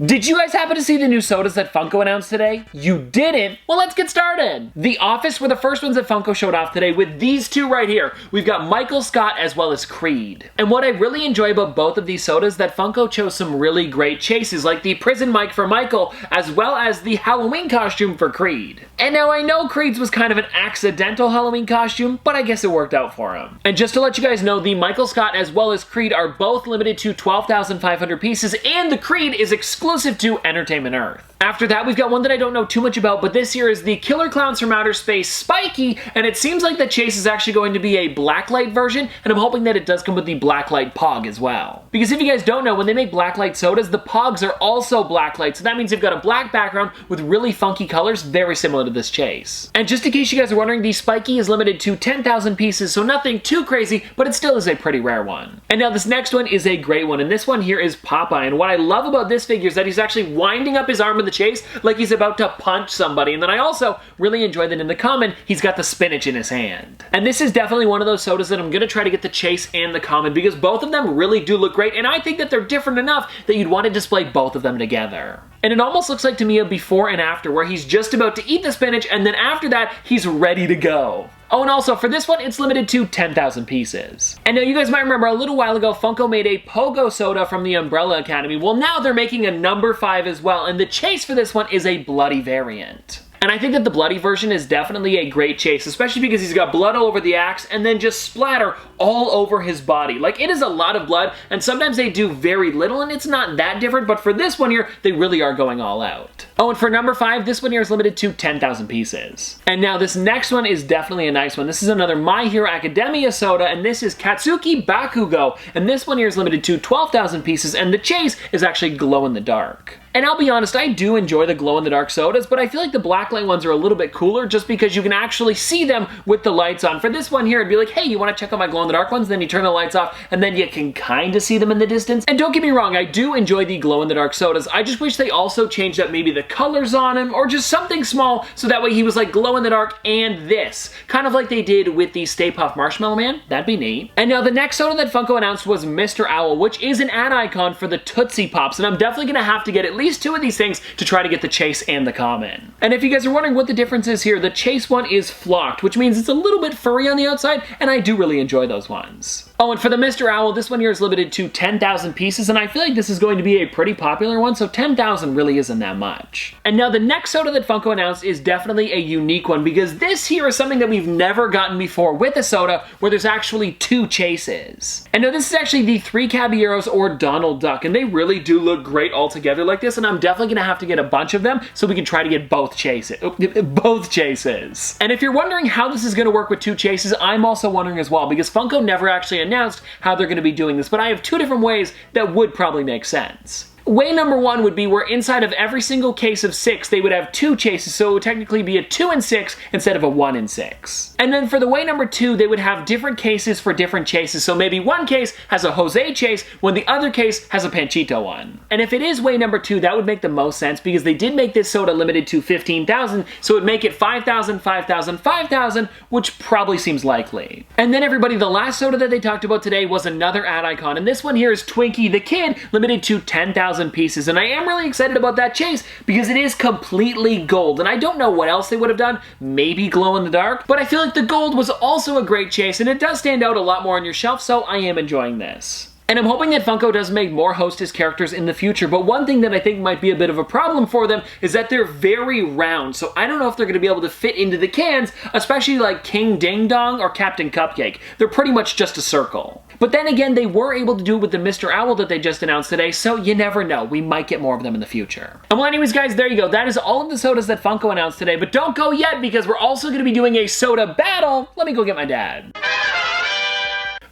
Did you guys happen to see the new sodas that Funko announced today? You didn't? Well, let's get started. The Office were the first ones that Funko showed off today with these two right here. We've got Michael Scott as well as Creed. And what I really enjoy about both of these sodas is that Funko chose some really great chases, like the prison mic for Michael, as well as the Halloween costume for Creed. And now I know Creed's was kind of an accidental Halloween costume, but I guess it worked out for him. And just to let you guys know, the Michael Scott as well as Creed are both limited to 12,500 pieces, and the Creed is exclusive to Entertainment Earth. After that, we've got one that I don't know too much about, but this here is the Killer Clowns from Outer Space Spiky, and it seems like the chase is actually going to be a blacklight version, and I'm hoping that it does come with the blacklight Pog as well. Because if you guys don't know, when they make blacklight sodas, the Pogs are also blacklight, so that means they've got a black background with really funky colors, very similar to this chase. And just in case you guys are wondering, the Spiky is limited to 10,000 pieces, so nothing too crazy, but it still is a pretty rare one. And now this next one is a great one, and this one here is Popeye, and what I love about this figure is that he's actually winding up his arm in the chase like he's about to punch somebody. And then I also really enjoy that in the common, he's got the spinach in his hand. And this is definitely one of those sodas that I'm gonna try to get the chase and the common because both of them really do look great, and I think that they're different enough that you'd want to display both of them together. And it almost looks like to me a before and after where he's just about to eat the spinach and then after that, he's ready to go. Oh, and also for this one, it's limited to 10,000 pieces. And now you guys might remember a little while ago, Funko made a Pogo soda from the Umbrella Academy. Well, now they're making a number 5 as well, and the chase for this one is a bloody variant. And I think that the bloody version is definitely a great chase, especially because he's got blood all over the axe and then just splatter all over his body. Like, it is a lot of blood, and sometimes they do very little, and it's not that different, but for this one here, they really are going all out. Oh, and for number 5, this one here is limited to 10,000 pieces. And now this next one is definitely a nice one. This is another My Hero Academia soda, and this is Katsuki Bakugo, and this one here is limited to 12,000 pieces, and the chase is actually glow in the dark. And I'll be honest, I do enjoy the glow-in-the-dark sodas, but I feel like the blacklight ones are a little bit cooler just because you can actually see them with the lights on. For this one here, it'd be like, hey, you want to check out my glow-in-the-dark ones? Then you turn the lights off, and then you can kind of see them in the distance. And don't get me wrong, I do enjoy the glow-in-the-dark sodas. I just wish they also changed up maybe the colors on him, or just something small, so that way he was like glow-in-the-dark and this. Kind of like they did with the Stay Puft Marshmallow Man. That'd be neat. And now the next soda that Funko announced was Mr. Owl, which is an ad icon for the Tootsie Pops, and I'm definitely going to have to get at least 2 of these things to try to get the chase and the common. And if you guys are wondering what the difference is here, the chase one is flocked, which means it's a little bit furry on the outside, and I do really enjoy those ones. Oh, and for the Mr. Owl, this one here is limited to 10,000 pieces, and I feel like this is going to be a pretty popular one, so 10,000 really isn't that much. And now the next soda that Funko announced is definitely a unique one, because this here is something that we've never gotten before with a soda where there's actually 2 chases. And now this is actually the 3 Caballeros or Donald Duck, and they really do look great all together like this, and I'm definitely gonna have to get a bunch of them so we can try to get both chases. And if you're wondering how this is gonna work with 2 chases, I'm also wondering as well, because Funko never actually announced how they're going to be doing this, but I have 2 different ways that would probably make sense. Way number 1 would be where inside of every single case of 6, they would have 2 chases, so it would technically be a 2 and 6 instead of a 1 and 6. And then for the way number 2, they would have different cases for different chases, so maybe one case has a Jose chase when the other case has a Panchito one. And if it is way number 2, that would make the most sense because they did make this soda limited to 15,000, so it would make it 5,000, 5,000, 5,000, which probably seems likely. And then everybody, the last soda that they talked about today was another ad icon, and this one here is Twinkie the Kid, limited to 10,000 pieces, and I am really excited about that chase because it is completely gold, and I don't know what else they would have done, maybe glow in the dark, but I feel like the gold was also a great chase, and it does stand out a lot more on your shelf, so I am enjoying this. And I'm hoping that Funko does make more Hostess characters in the future, but one thing that I think might be a bit of a problem for them is that they're very round, so I don't know if they're going to be able to fit into the cans, especially like King Ding Dong or Captain Cupcake. They're pretty much just a circle. But then again, they were able to do it with the Mr. Owl that they just announced today, so you never know. We might get more of them in the future. And well, anyways, guys, there you go. That is all of the sodas that Funko announced today, but don't go yet because we're also going to be doing a soda battle. Let me go get my dad.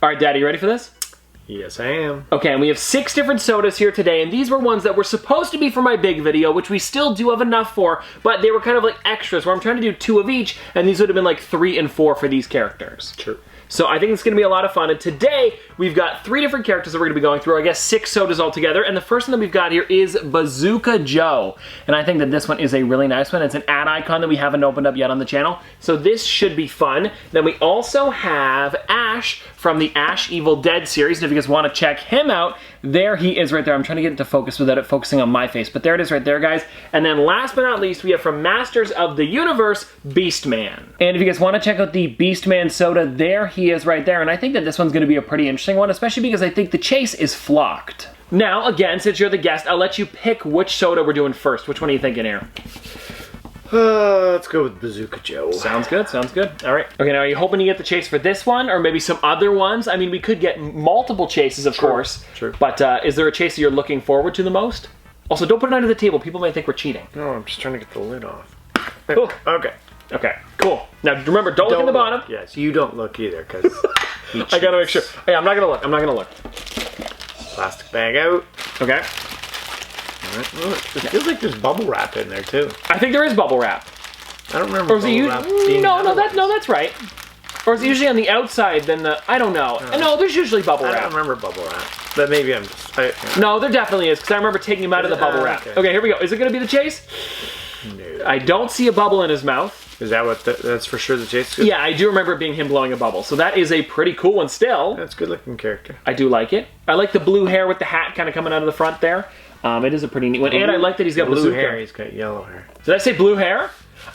All right, Dad, are you ready for this? Yes, I am. Okay, and we have 6 different sodas here today, and these were ones that were supposed to be for my big video, which we still do have enough for, but they were kind of like extras, where I'm trying to do 2 of each, and these would have been like 3 and 4 for these characters. Sure. So I think it's going to be a lot of fun, and today we've got 3 different characters that we're gonna be going through, I guess 6 sodas altogether, and the first one that we've got here is Bazooka Joe. And I think that this one is a really nice one. It's an ad icon that we haven't opened up yet on the channel, so this should be fun. Then we also have Ash from the Ash Evil Dead series, and if you guys wanna check him out, there he is right there. I'm trying to get into focus without it focusing on my face, but there it is right there, guys. And then last but not least, we have from Masters of the Universe, Beastman. And if you guys want to check out the Beastman soda, there he is right there. And I think that this one's going to be a pretty interesting one, especially because I think the chase is flocked. Now, again, since you're the guest, I'll let you pick which soda we're doing first. Which one are you thinking here? Let's go with Bazooka Joe. Sounds good, sounds good. All right. Okay, now are you hoping to get the chase for this one or maybe some other ones? I mean, we could get multiple chases, of course. True. But is there a chase that you're looking forward to the most? Also, don't put it under the table. People might think we're cheating. No, I'm just trying to get the lid off. Cool. Okay. Okay, cool. Now, remember, don't look in the bottom. Yes, you don't look either, because I gotta make sure. Hey, I'm not gonna look. I'm not gonna look. Plastic bag out. Okay. It feels like there's bubble wrap in there too. I think there is bubble wrap. I don't remember. Or is it wrap no, that's right. Or is it usually on the outside? Then I don't know. No, there's usually bubble wrap. I don't remember bubble wrap, but maybe I'm just. No, there definitely is because I remember taking him out of the bubble wrap. Okay, here we go. Is it gonna be the chase? No. I don't see a bubble in his mouth. Is that what? That's for sure the chase? Yeah, I do remember it being him blowing a bubble. So that is a pretty cool one still. That's a good looking character. I do like it. I like the blue hair with the hat kind of coming out of the front there. It is a pretty neat one. And I like that he's got blue bazooka. hair. He's got yellow hair. Did I say blue hair?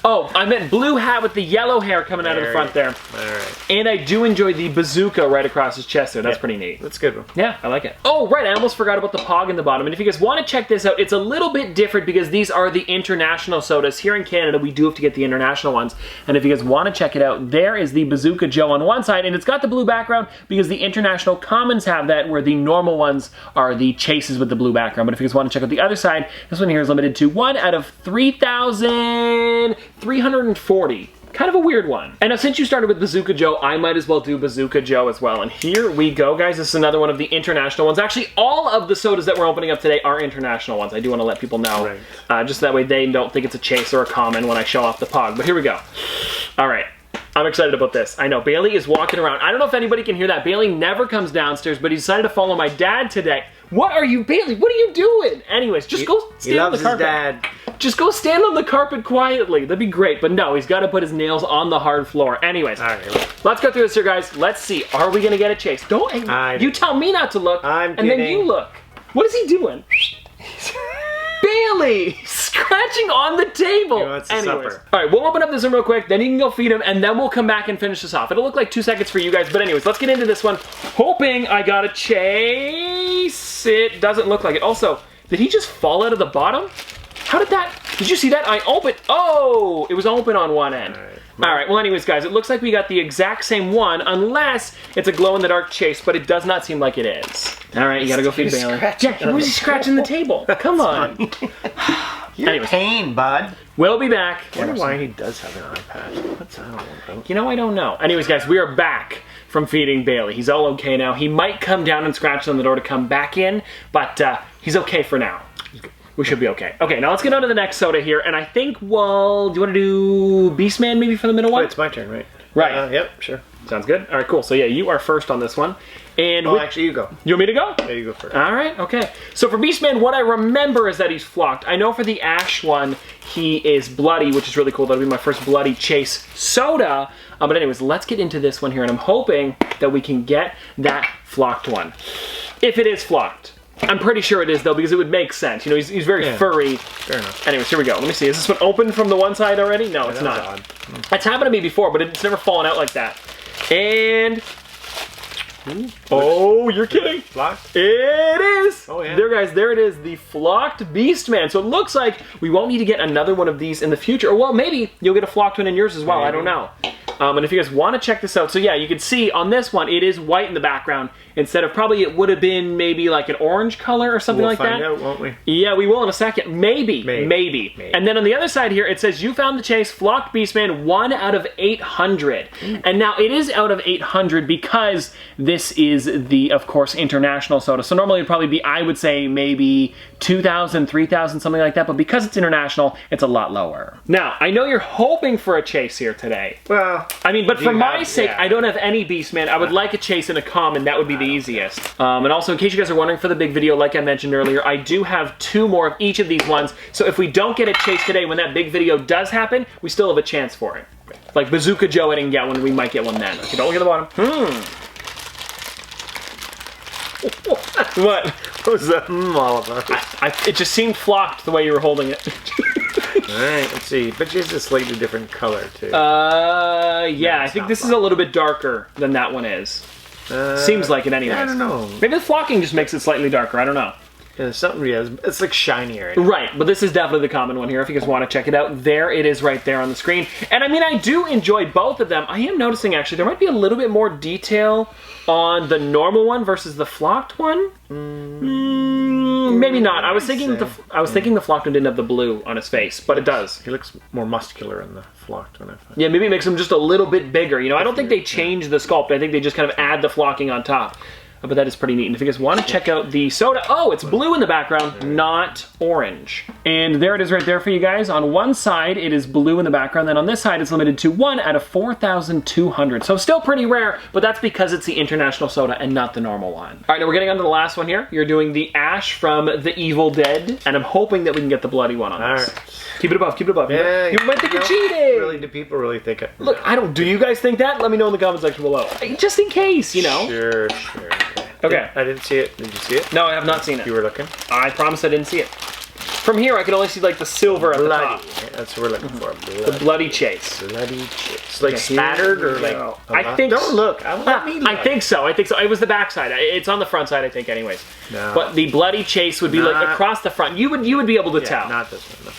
Oh, I meant blue hat with the yellow hair coming out of the front there. Alright. And I do enjoy the bazooka right across his chest there. That's pretty neat. That's a good one. Yeah, I like it. Oh, right, I almost forgot about the Pog in the bottom. And if you guys want to check this out, it's a little bit different because these are the international sodas. Here in Canada, we do have to get the international ones. And if you guys want to check it out, there is the Bazooka Joe on one side, and it's got the blue background because the international commons have that, where the normal ones are the chases with the blue background. But if you guys want to check out the other side, this one here is limited to 1 out of 3,340. Kind of a weird one. And now since you started with Bazooka Joe, I might as well do Bazooka Joe as well. And here we go, guys. This is another one of the international ones. Actually, all of the sodas that we're opening up today are international ones. I do want to let people know. Right. Just that way they don't think it's a chase or a common when I show off the Pog. But here we go. All right. I'm excited about this. I know, Bailey is walking around. I don't know if anybody can hear that. Bailey never comes downstairs, but he decided to follow my dad today. What are you, Bailey? What are you doing? Anyways, just go stand on the carpet. He loves his dad. Just go stand on the carpet quietly. That'd be great. But no, he's got to put his nails on the hard floor. Anyways, all right, let's go through this here, guys. Let's see. Are we going to get a chase? Don't. You tell me not to look. I'm kidding. And then you look. What is he doing? Bailey! Scratching on the table! Anyways, alright, we'll open up this one real quick, then you can go feed him, and then we'll come back and finish this off. It'll look like 2 seconds for you guys, but anyways, let's get into this one. Hoping I got a chase. It doesn't look like it. Also, did he just fall out of the bottom? How did that... Did you see that? I opened... Oh! It was open on one end. Alright, well anyways, guys, it looks like we got the exact same one, unless it's a glow-in-the-dark chase, but it does not seem like it is. Alright, you gotta go feed Bailey. Yeah, was he scratching the table? Come on. You're in pain, bud. We'll be back. I wonder why he does have an iPad. What's that all about? You know, I don't know. Anyways, guys, we are back from feeding Bailey. He's all okay now. He might come down and scratch on the door to come back in, but he's okay for now. We should be okay. Okay, now let's get on to the next soda here, and I think, well, do you want to do Beastman maybe for the middle one? It's my turn, right? Right. Yep, sure. Sounds good. All right, cool. So yeah, you are first on this one. And actually, you go. You want me to go? Yeah, you go first. All right, okay. So for Beastman, what I remember is that he's flocked. I know for the Ash one, he is bloody, which is really cool. That'll be my first bloody chase soda. But anyways, let's get into this one here, and I'm hoping that we can get that flocked one. If it is flocked. I'm pretty sure it is, though, because it would make sense. You know, he's very furry. Fair enough. Anyways, here we go. Let me see. Is this one open from the one side already? No, it's not. Odd. It's happened to me before, but it's never fallen out like that. And... Oh, you're kidding. Flocked? It is. Oh, yeah. There, guys, there it is. The flocked Beastman. So it looks like we won't need to get another one of these in the future. Or, well, maybe you'll get a flocked one in yours as well. I don't know. And if you guys want to check this out, so yeah, you can see on this one, it is white in the background instead of probably it would have been maybe like an orange color or something like that. We'll find out, won't we? Yeah, we will in a second. Maybe. And then on the other side here, it says, you found the chase, flocked Beastman, 1 out of 800. And now it is out of 800 because this is the, of course, international soda. So normally it'd probably be, I would say, maybe 2,000, 3,000, something like that, but because it's international, it's a lot lower. Now, I know you're hoping for a chase here today. Well, I mean, but for my sake, yeah. I don't have any Beastman. I would like a chase and a common. That would be the easiest. And also, in case you guys are wondering for the big video, like I mentioned earlier, I do have 2 more of each of these ones. So if we don't get a chase today, when that big video does happen, we still have a chance for it. Like Bazooka Joe, I didn't get one. We might get one then. Okay, don't look at the bottom. What? What was that all about? It just seemed flocked the way you were holding it. Alright, let's see. But it's a slightly different color, too. Yeah, I think this is a little bit darker than that one is. Seems like it anyways. I don't know. Maybe the flocking just makes it slightly darker. I don't know. Yeah, something, yeah, it's like shinier. Right, but this is definitely the common one here. If you guys want to check it out, there it is right there on the screen. And I mean, I do enjoy both of them. I am noticing, actually, there might be a little bit more detail on the normal one versus the flocked one. Maybe not. I was thinking the flocked one didn't have the blue on his face, but it does. He looks more muscular in the flocked one, I find. Yeah, maybe it makes him just a little bit bigger. You know, I don't think they change the sculpt. I think they just kind of add the flocking on top. But that is pretty neat. And if you guys want to check out the soda, oh, it's blue in the background, not orange. And there it is right there for you guys. On one side, it is blue in the background. Then on this side, it's limited to 1 out of 4,200. So still pretty rare, but that's because it's the international soda and not the normal one. All right, now we're getting on to the last one here. You're doing the Ash from The Evil Dead, and I'm hoping that we can get the bloody one on this. All right. Keep it above, keep it above. Yeah, you might think you're cheating. Really, do people really think it? Look, I don't, do you guys think that? Let me know in the comment section below. Just in case, you know. Sure. Okay. I didn't see it. Did you see it? No, I have not seen it. You were looking? I promise I didn't see it. From here, I can only see like the silver at the top. That's what we're looking for. The bloody chase. Bloody chase. Like spattered or like... I think... Don't look. I think so. I think so. It was the back side. It's on the front side, I think, anyways. No. But the bloody chase would be like across the front. You would be able to tell. Not this one.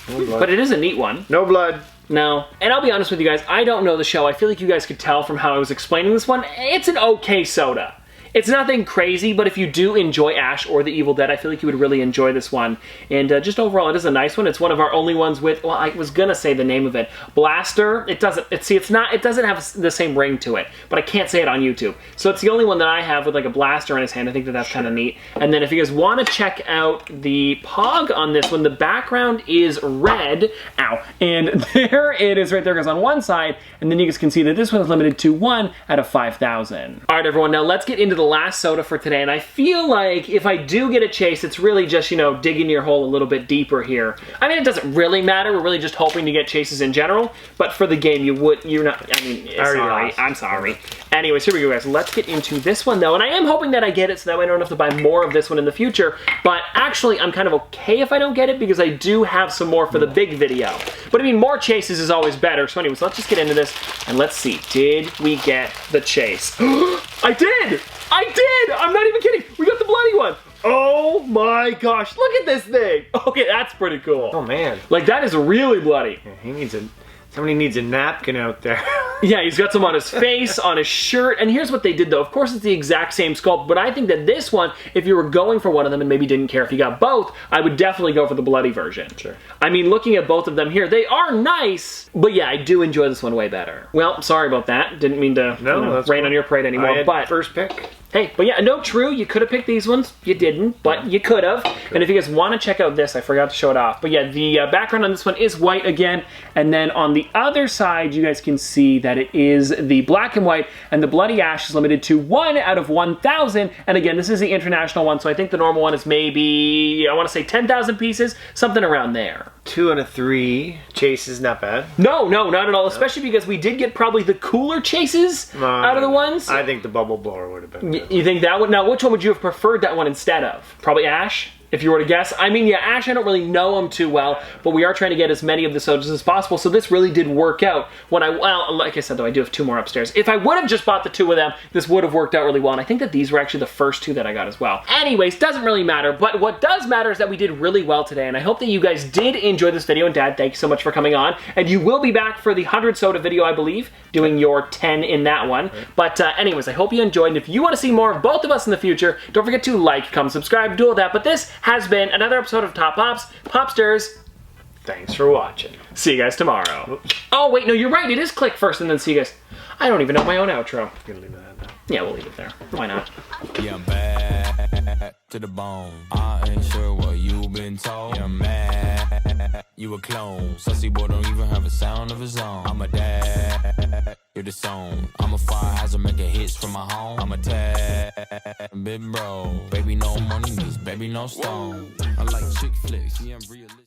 No blood. But it is a neat one. No blood. No. And I'll be honest with you guys, I don't know the show. I feel like you guys could tell from how I was explaining this one. It's an okay soda. It's nothing crazy, but if you do enjoy Ash or The Evil Dead, I feel like you would really enjoy this one. And just overall, it is a nice one. It's one of our only ones with, well, I was gonna say the name of it, Blaster. It doesn't, it doesn't have the same ring to it, but I can't say it on YouTube. So it's the only one that I have with like a blaster in his hand. I think that that's kind of neat. And then if you guys want to check out the Pog on this one, the background is red. Ow. And there it is right there, guys, on one side. And then you guys can see that this one is limited to 1 out of 5,000. All right, everyone, now let's get into the last soda for today, and I feel like if I do get a chase, it's really just, you know, digging your hole a little bit deeper here. I mean, it doesn't really matter. We're really just hoping to get chases in general, but for the game, you're not, I mean, sorry, I'm sorry. Anyways, here we go, guys. Let's get into this one, though, and I am hoping that I get it so that way I don't have to buy more of this one in the future, but actually, I'm kind of okay if I don't get it because I do have some more for the big video. But I mean, more chases is always better, so anyways, let's just get into this, and let's see. Did we get the chase? I did! I did! I'm not even kidding. We got the bloody one. Oh my gosh. Look at this thing. Okay, that's pretty cool. Oh man. Like, that is really bloody. Yeah, he needs somebody needs a napkin out there. Yeah, he's got some on his face, on his shirt, and here's what they did though. Of course, it's the exact same sculpt, but I think that this one, if you were going for one of them and maybe didn't care if you got both, I would definitely go for the bloody version. Sure. I mean, looking at both of them here, they are nice, but yeah, I do enjoy this one way better. Well, sorry about that. Didn't mean to rain on your parade anymore, but first pick. Hey, but yeah, no, true, you could have picked these ones. You didn't, but you could have. And if you guys want to check out this, I forgot to show it off. But yeah, the background on this one is white again. And then on the other side, you guys can see that it is the black and white. And the Bloody Ash is limited to 1 out of 1,000. And again, this is the international one. So I think the normal one is maybe, I want to say 10,000 pieces, something around there. 2 out of 3 chases, not bad. No, not at all. Especially because we did get probably the cooler chases out of the ones. I think the bubble blower would have been good. You think that would? Now, which one would you have preferred that one instead of? Probably Ash, if you were to guess. I mean, yeah, Ash, I don't really know him too well, but we are trying to get as many of the sodas as possible, so this really did work out. Well, like I said, though, I do have 2 more upstairs. If I would have just bought the 2 of them, this would have worked out really well, and I think that these were actually the first 2 that I got as well. Anyways, doesn't really matter, but what does matter is that we did really well today, and I hope that you guys did enjoy this video, and Dad, thank you so much for coming on, and you will be back for the 100 soda video, I believe, doing your 10 in that one. But anyways, I hope you enjoyed, and if you want to see more of both of us in the future, don't forget to like, comment, subscribe, do all that. But this has been another episode of Top Pops. Popsters, thanks for watching. see you guys tomorrow. Oh, wait, no, you're right. It is click first and then see you guys. I don't even know my own outro. You're gonna leave it at that. Yeah, we'll leave it there. Why not? Yeah, I'm bad to the bone. I ain't sure what you been told. Yeah, I'm mad. You a clone. Sussy boy don't even have a sound of his own. I'm a dad. You're the song. I'm a fire hazard making hits from my home. I'm a tad big bro. Baby, no money means baby, no stone. I like chick flicks. Yeah, I'm realistic.